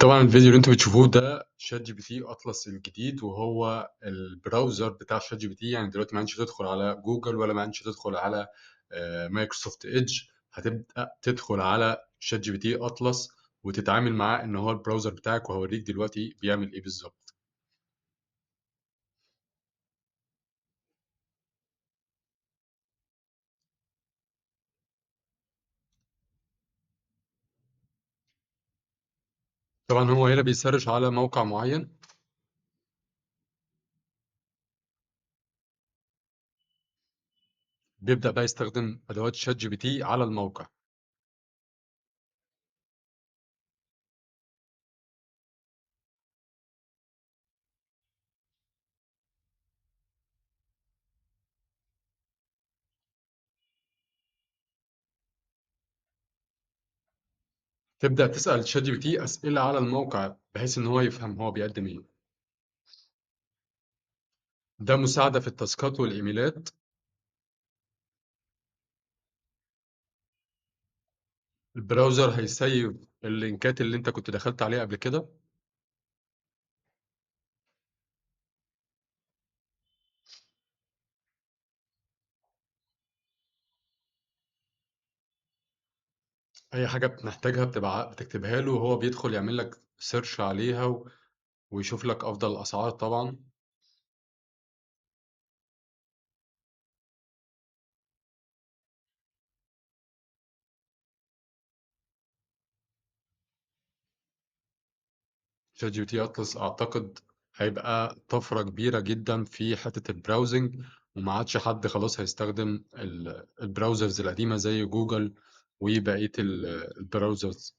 طبعا الفيديو اللي انتوا بتشوفوه ده شات جي بي تي اطلس الجديد، وهو البراوزر بتاع شات جي بي تي. يعني دلوقتي ما عادش تدخل على جوجل ولا ما عادش تدخل على مايكروسوفت ايدج. هتبدأ تدخل على شات جي بي تي اطلس وتتعامل معاه ان هو البراوزر بتاعك، وهوريك دلوقتي بيعمل ايه بالظبط. طبعا هو هنا بيسرش على موقع معين، بيبدأ بقى يستخدم ادوات شات جي بي تي على الموقع. تبدأ تسأل شات جي بي تي أسئلة على الموقع بحيث ان هو يفهم هو بيقدم ايه. ده مساعدة في التاسكات والايميلات. البراوزر هيسيف اللينكات اللي انت كنت دخلت عليها قبل كده. اي حاجه بنحتاجها بتكتبها له، وهو بيدخل يعمل لك سيرش عليها ويشوف لك افضل الاسعار طبعا. شات جي بي تي اطلس اعتقد هيبقى طفره كبيره جدا في حته البراوزنج، وما عادش حد خلاص هيستخدم البراوزرز القديمه زي جوجل وبقيه البراوزرز.